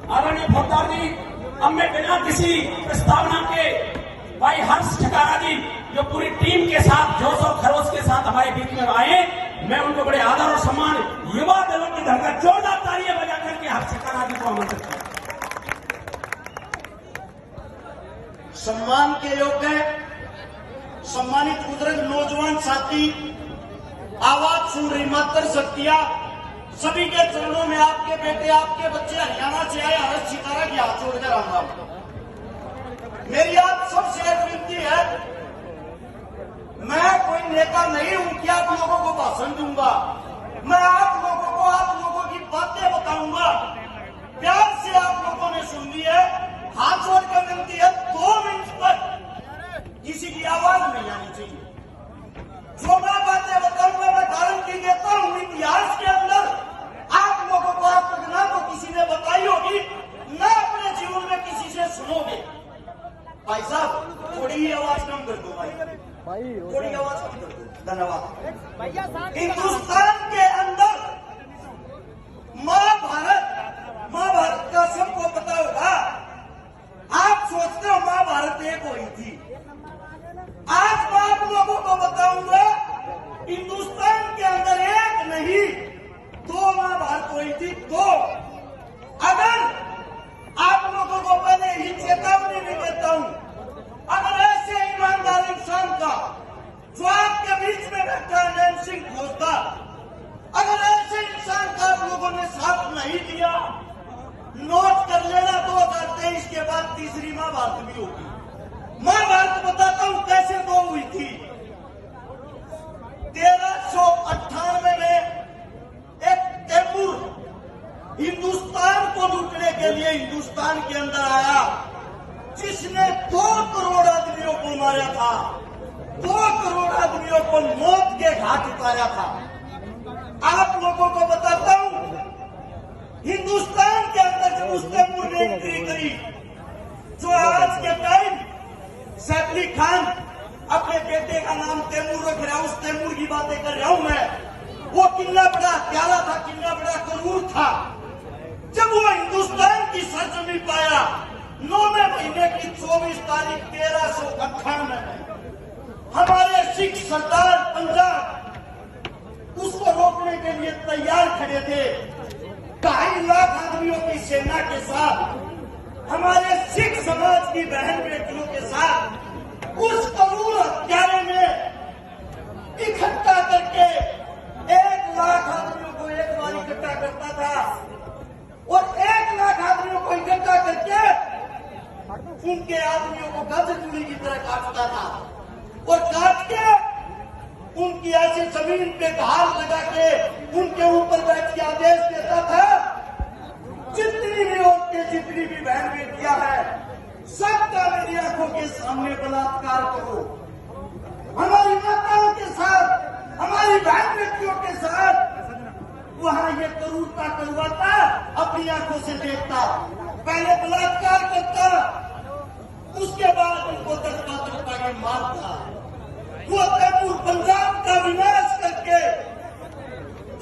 आदरणीय फौजदार जी, अब मैं बिना किसी प्रस्तावना के भाई हर्ष ठकारा जी जो पूरी टीम के साथ जोश और खरोश के साथ हमारे बीच में आए, मैं उनको बड़े आदर और सम्मान युवा दलों की धरकर जोरदार तालियां बजा करके हर्ष ठकारा जी को आमंत्रित करता हूं। सम्मान के योग्य सम्मानित बुजुर्ग नौजवान साथी, आवाज सुन रही मातर शक्तियां, सभी के चरणों में आपके बेटे आपके बच्चे हरियाणा से आए हर्ष सितारा की हाथ जोड़कर आऊंगा। मेरी आप सबसे एक विनती है, मैं कोई नेता नहीं हूं कि आप लोगों को भाषण दूंगा, मैं आप लोगों की बातें बताऊंगा। प्यार से आप लोगों ने सुन ली है, हाथ जोड़कर विनती है 2 मिनट तक किसी की आवाज नहीं आनी चाहिए। जो मैं बातें बताऊंगा मैं गारंटी देता हूं इतिहास के अंदर आप लोगों को आज तक ना तो किसी ने बताई होगी, ना अपने जीवन में किसी से सुनोगे। भाई साहब थोड़ी ही आवाज कम कर दो, भाई थोड़ी आवाज कम कर दो, धन्यवाद। हिंदुस्तान के अंदर महाभारत का सबको पता होगा। आप सोचते हो महाभारत एक हुई थी, आज मैं आप लोगों को बताऊंगा हिंदुस्तान के अंदर एक नहीं 2 महाभारत हुई थी, 2। अगर आप लोगों को पहले ही चेतावनी भी देता हूं, अगर ऐसे ईमानदार इंसान का जो आपके बीच में बैठा है नैन सिंह फौजदार, अगर ऐसे इंसान का आप लोगों ने साथ नहीं दिया, नोट कर लेना 2023 के बाद तीसरी महाभारत भी होगी। महाभारत बताता हूं कैसे 2 हुई थी। 1398 में एक तैमूर हिंदुस्तान को लूटने के लिए हिंदुस्तान के अंदर आया, जिसने 2 करोड़ आदमियों को मारा था, 2 करोड़ आदमियों को मौत के घाट उतारा था। आप लोगों को बताता हूं हिंदुस्तान के अंदर जब उस तैमूर ने एंट्री करी, जो आज के टाइम सैफ अली खान अपने बेटे का नाम तैमूर रख रहा है, उस तैमूर की बातें कर रहा हूं मैं। वो कितना बड़ा प्यारा था, कितना बड़ा क्रूर था। जब वो हिंदुस्तान की सरजमी पाया 9वें महीने की 24 तारीख 1398 में हमारे सिख सरदार पंजाब उसको रोकने के लिए तैयार खड़े थे। 2.5 लाख आदमियों की सेना के साथ, हमारे सिख समाज की बहन बेटियों के साथ उस करूर हत्यारे में इकट्ठा करके 1 लाख आदमियों को एक बार इकट्ठा करता था और 1 लाख आदमियों को इकट्ठा करके उनके आदमियों को गज चूड़ी की तरह काटता था और काट के उनकी ऐसी जमीन पे घाल लगा के उनके ऊपर बैठ के आदेश देता था, जितनी भी औरतें जितनी भी बहन बेटियां हैं सबका मेरी आंखों के सामने बलात्कार करो। हमारी माताओं के साथ, हमारी बहन बेटियों के साथ वहां ये क्रूरता करवाता, अपनी आंखों से देखता, पहले बलात्कार करता, उसके बाद उनको दरपा के मारता। वो तैमूर पंजाब का विनाश करके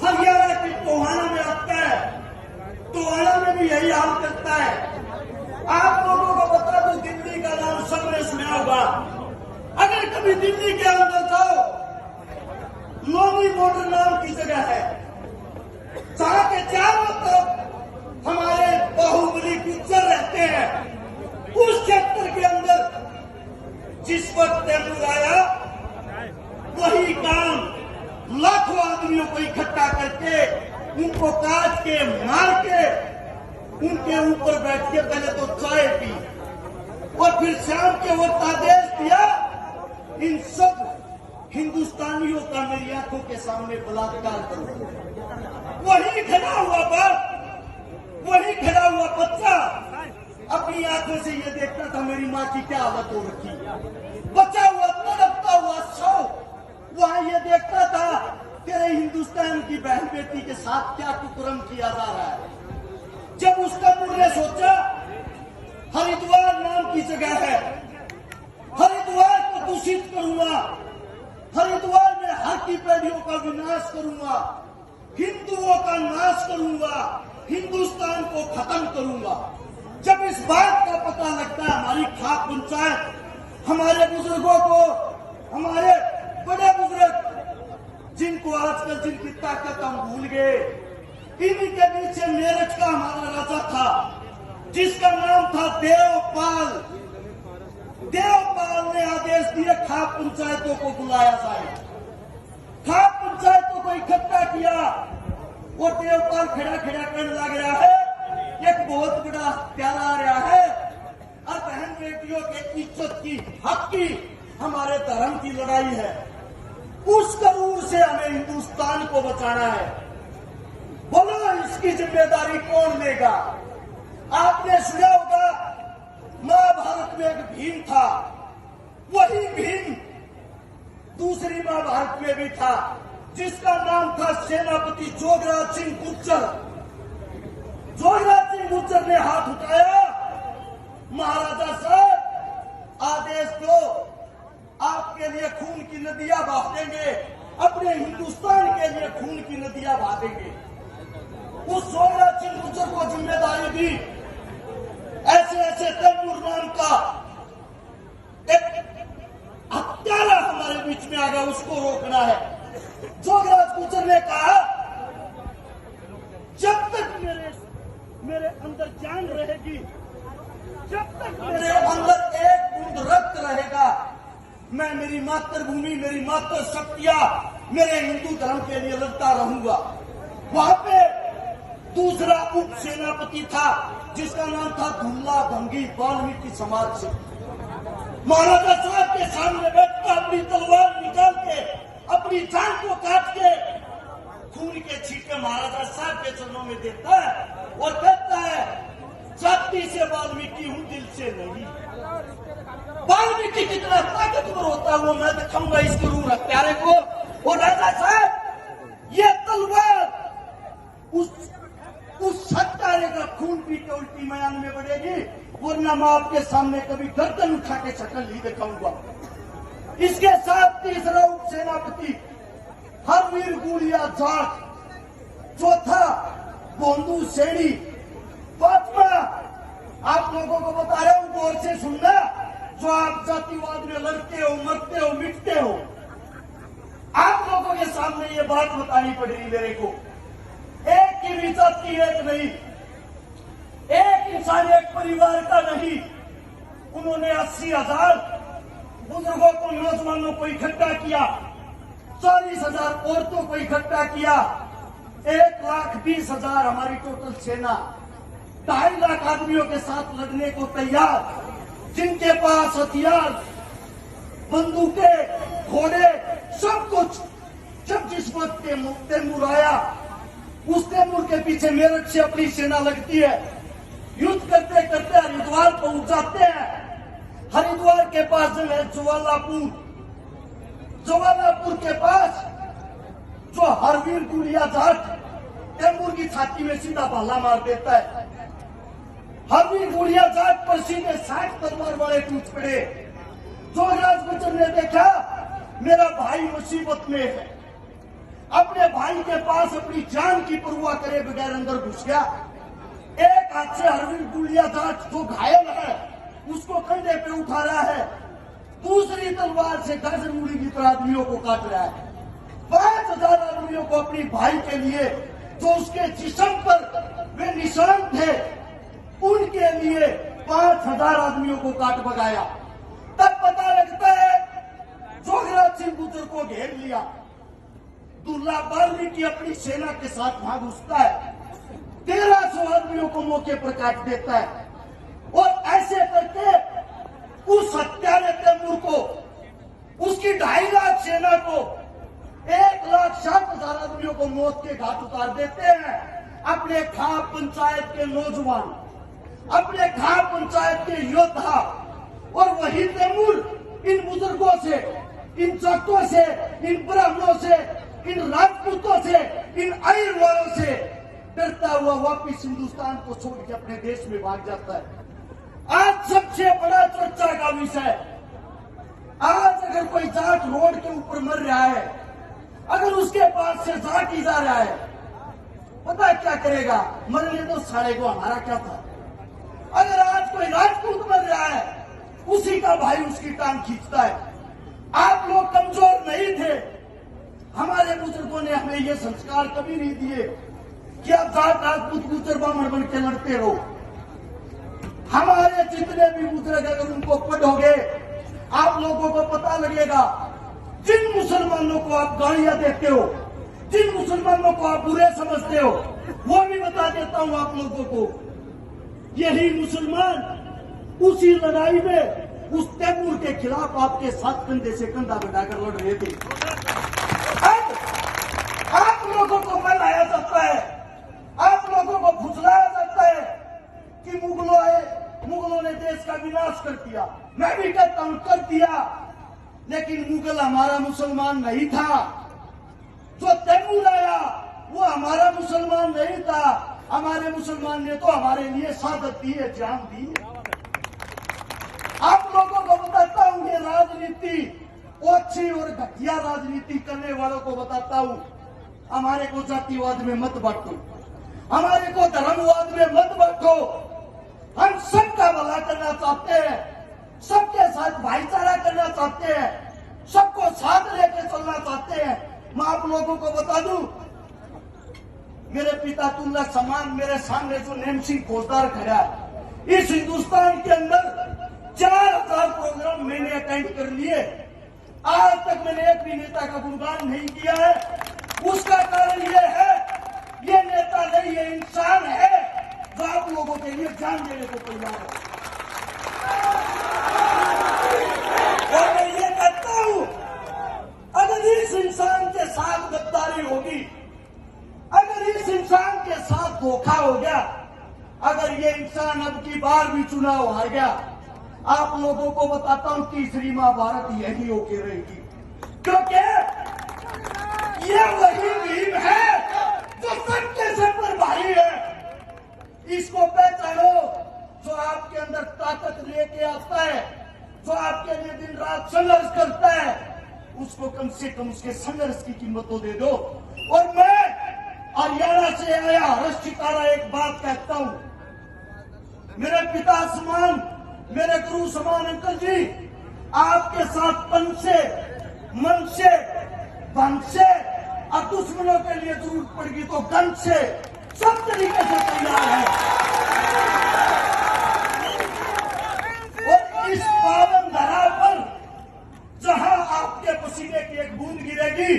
हरियाणा की टोहाना में आता है, टोहाना में भी यही हाल करता है। आप लोगों को बता दो, दिल्ली का नाम सबने सुना होगा। अगर कभी दिल्ली के अंदर जाओ, लोनी बॉर्डर नाम की जगह है, जहां के चारों तरफ हमारे बाहुबली गुज्जर रहते हैं। उस क्षेत्र के अंदर जिस वक्त तैमूर आया, वही काम लाखों आदमियों को इकट्ठा करके उनको काट के मार के उनके ऊपर बैठ के पहले तो चाय पी और फिर शाम के वक्त आदेश दिया, इन सब हिंदुस्तानियों का मेरी आंखों के सामने बलात्कार करो। वही खड़ा हुआ बाप, वही खड़ा हुआ बच्चा अपनी आंखों से ये देखता था मेरी माँ की क्या हालत हो रखी। बचा हुआ तड़पता हुआ सौ वहां ये देखता था तेरे हिंदुस्तान की बहन बेटी के साथ क्या कुकर्म किया जा रहा है। जब उसका ने सोचा हरिद्वार नाम की जगह है, हरिद्वार को दूषित करूंगा, हरिद्वार में हर की पीढ़ियों का विनाश करूंगा, हिंदुओं का नाश करूंगा, हिंदुस्तान को खत्म करूंगा। जब इस बात का पता लगता है हमारी खाप पंचायत हमारे बुजुर्गों को, हमारे बड़े बुजुर्ग जिनको आजकल जिनकी ताकत हम भूल गए, इनके नीचे मेरठ का हमारा राजा था जिसका नाम था देवपाल। देवपाल ने आदेश दिए खाप पंचायतों को बुलाया जाए, खाप पंचायतों को इकट्ठा किया और देवपाल खड़ा खड़ा करने लग रहा है, एक बहुत बड़ा प्यारा आ रहा है और बहन बेटियों के इज्जत की, हक की, हमारे धर्म की लड़ाई है। उस करूर से हमें हिंदुस्तान को बचाना है। बोलो इसकी जिम्मेदारी कौन लेगा? आपने सुना होगा महाभारत में एक भीम था, वही भीम दूसरी महाभारत में भी था जिसका नाम था सेनापति जोगराज सिंह गुर्जर। जोगराज सिंह गुर्जर ने हाथ उठाया, महाराजा साहब आदेश दो, आपके लिए खून की नदियां बहा देंगे, अपने हिंदुस्तान के लिए खून की नदियां बहा देंगे। उस जोगराज सिंह गुर्जर को जिम्मेदारी दी, ऐसे ऐसे तैमूर नाम का एक हत्यारा हमारे बीच में आ गया, उसको रोकना है। जोगराज गुर्जर ने कहा जब तक मेरे अंदर जान रहेगी, जब तक मेरे अंदर एक बूंद रक्त रहेगा, मैं मेरी मातृभूमि, मेरी मातृ शक्तियां, मेरे हिंदू धर्म के लिए लड़ता रहूंगा। वहां पे दूसरा उप सेनापति था जिसका नाम था दुल्ला भंगी, वाल्मीकि समाज से। महाराजा साहब के सामने बैठकर अपनी तलवार निकाल के अपनी जान को काट के खून के छींटे महाराजा साहब के चरणों में देता है और कहता है जाति से वाल्मीकि हूं, दिल से नहीं। वाल्मीकि कितना ताकतवर होता है वो मैं दिखाऊंगा इस क्रूर हत्यारे को। और राजा साहब ये तलवार उस हत्यारे का खून पी के उल्टी मैदान में बढ़ेगी, वरना मैं आपके सामने कभी गर्दन उठा के शक्ल नहीं दिखाऊंगा। इसके साथ तीसरा उप सेनापति हरवीर गुड़िया जाट, चौथा बोंदू सेड़ी, पांचवा आप लोगों को बता रहा हूं, गौर से सुनना, जो आप जातिवाद में लड़ते हो, मरते हो, मिटते हो, आप लोगों के सामने ये बात बतानी पड़ेगी मेरे को। एक की भी जाति एक नहीं, एक इंसान एक परिवार का नहीं। उन्होंने 80,000 बुजुर्गों को, नौजवानों को इकट्ठा किया, 40,000 औरतों को इकट्ठा किया, 1,20,000 हमारी टोटल सेना, 2.5 लाख आदमियों के साथ लड़ने को तैयार, जिनके पास हथियार, बंदूकें, घोड़े, सब कुछ। जब जिस वक्त तैमूर आया, उस तैमूर के पीछे मेरठ से अपनी सेना लगती है, युद्ध करते करते हरिद्वार पहुंच जाते हैं। हरिद्वार के पास जो है ज्वालापुर, ज्वालापुर के पास जो हरवीर गुड़िया जाट तैमूर की छाती में सीधा भाला मार देता है। हरवीर गुड़िया जाट पर सीधे 60 तलवार वाले टूट पड़े। जोगराज गुर्जर ने देखा मेरा भाई मुसीबत में है, अपने भाई के पास अपनी जान की परवाह करे बगैर अंदर घुस गया। एक हाथ से हरवीर गुड़िया जाट जो घायल है उसको कंधे पे उठा रहा है, दूसरी तलवार से गाजर मूली की तरह आदमियों को काट रहा है। 5,000 आदमियों को अपनी भाई के लिए जो उसके जिस्म पर वे निशान थे, उनके लिए 5,000 आदमियों को काट भगाया। तब पता लगता है जोगराज सिंह गुर्जर को घेर लिया। दुल्ला वाल्मीकि अपनी सेना के साथ वहां घुसता है, 1,300 आदमियों को मौके पर काट देता है और ऐसे करके उस हत्यारे तैमूर को, उसकी 2.5 लाख सेना को, 1,60,000 आदमियों को मौत के घाट उतार देते हैं। अपने खाप पंचायत के नौजवान, अपने खाप पंचायत के योद्धा, और वही तैमूर इन बुजुर्गों से, इन जाटों से, इन ब्राह्मणों से, इन राजपूतों से, इन आयर वालों से डरता हुआ वापिस हिंदुस्तान को छोड़ के अपने देश में भाग जाता है। आज सबसे बड़ा चर्चा का विषय, आज अगर कोई जाट रोड के ऊपर मर रहा है, अगर उसके पास से जाट ही जा रहा है, पता है क्या करेगा? मरने तो साले को, हमारा क्या था? अगर आज कोई राजपूत मर रहा है, उसी का भाई उसकी टांग खींचता है। आप लोग कमजोर नहीं थे। हमारे बुजुर्गों ने हमें ये संस्कार कभी नहीं दिए कि आप जाट राजपूत गुजर बामण बन के लड़ते रहो। हमारे जितने भी बुजुर्ग अगर उनको पढ़ोगे, आप लोगों को पता लगेगा, जिन मुसलमानों को आप गालियां देते हो, जिन मुसलमानों को आप बुरे समझते हो, वो भी बता देता हूं आप लोगों को, यही मुसलमान उसी लड़ाई में उस तैमूर के खिलाफ आपके साथ कंधे से कंधा बढ़ाकर लड़ रहे थे। अब आप लोगों को मनाया जाता है, आप लोगों को फुसलाया जाता है कि मुगलों आए, मुगलों ने देश का विनाश कर दिया। मैं भी कहता हूं कर दिया, लेकिन मुगल हमारा मुसलमान नहीं था। जो तैमूर आया वो हमारा मुसलमान नहीं था। हमारे मुसलमान ने तो हमारे लिए शहादत दी है, जान दी है। आप लोगों को बताता हूं, ये राजनीति ओछी और घटिया राजनीति करने वालों को बताता हूं, हमारे को जातिवाद में मत बांटो, हमारे को धर्मवाद में मत बांटो। हम सबका भला करना चाहते हैं, सबके साथ भाईचारा करना चाहते हैं, सबको साथ लेकर चलना चाहते हैं। मैं आप लोगों को बता दूं, मेरे पिता तुल्ला समान मेरे सामने जो नेम सिंह फौजदार खड़ा है, इस हिंदुस्तान के अंदर 4000 प्रोग्राम मैंने अटेंड कर लिए। आज तक मैंने एक भी नेता का गुणगान नहीं किया है। उसका कारण ये है, ये नेता नहीं, ये इंसान है जो आप लोगों के लिए जान देने को तैयार है। और मैं ये कहता हूं, अगर इस इंसान के साथ गद्दारी होगी, अगर इस इंसान के साथ धोखा हो गया, अगर ये इंसान अब की बार भी चुनाव हार गया, आप लोगों को बताता हूं तीसरी महाभारत यही होके रहेगी। क्योंकि ये वही भीम है जो सबके सर पर भारी है। इसको पहचानो, जो आपके अंदर ताकत लेके आता है, जो आपके लिए दिन रात संघर्ष करता है, उसको कम से कम उसके संघर्ष की कीमत तो दे दो। और मैं हरियाणा से आया हर्ष चिकारा एक बात कहता हूं, मेरे पिता समान, मेरे गुरु समान अंकल जी, आपके साथ तन से, मन से, धन से और दुश्मनों के लिए जरूरत पड़ेगी तो गन से, सब तरीके से तैयार है। और इस पावन धरा पर जहां आपके पसीने की एक बूंद गिरेगी,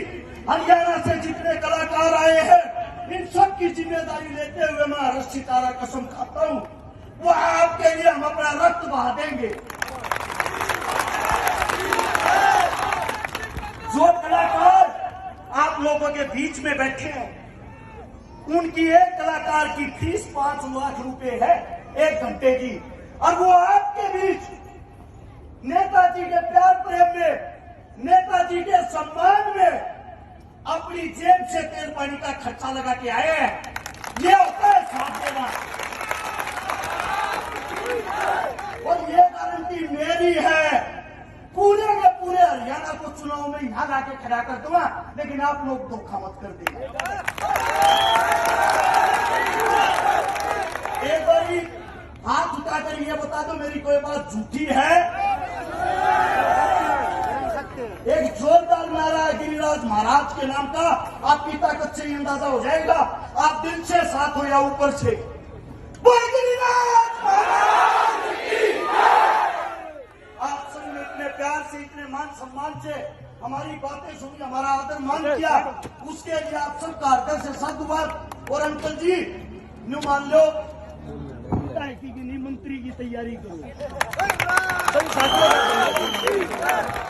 हरियाणा से जितने कलाकार आए हैं, इन सब की जिम्मेदारी लेते हुए मैं हर्ष चिकारा कसम खाता हूं, वो आपके लिए हम अपना रक्त बहा देंगे। जो कलाकार आप लोगों के बीच में बैठे हैं, उनकी एक कलाकार की फीस 5 लाख रुपए है 1 घंटे की, और वो आपके बीच नेताजी के प्यार प्रेम में, नेताजी के सम्मान में अपनी जेब से तेल पानी का खर्चा लगा के आए हैं। ये होता है साथ देना। और ये गारंटी मेरी है, पूरे के पूरे हरियाणा को चुनाव में यहां लाके खड़ा कर दूंगा, लेकिन आप लोग धोखा मत कर देंगे। एक बारी हाथ उठाकर ये बता दो मेरी कोई बात झूठी है। एक जोरदार नारा है गिरिराज महाराज के नाम का, आपकी ताकत से ही अंदाजा हो जाएगा, आप दिल से साथ हो या ऊपर से। बोल गिरिराज महाराज की जय। आप सबने इतने प्यार से, इतने मान सम्मान से हमारी बातें सुनी, हमारा आदर मान किया, उसके लिए आप सबका हृदय से साधुवाद। और अंकल जी न्यू मान लो मंत्री की तैयारी करो।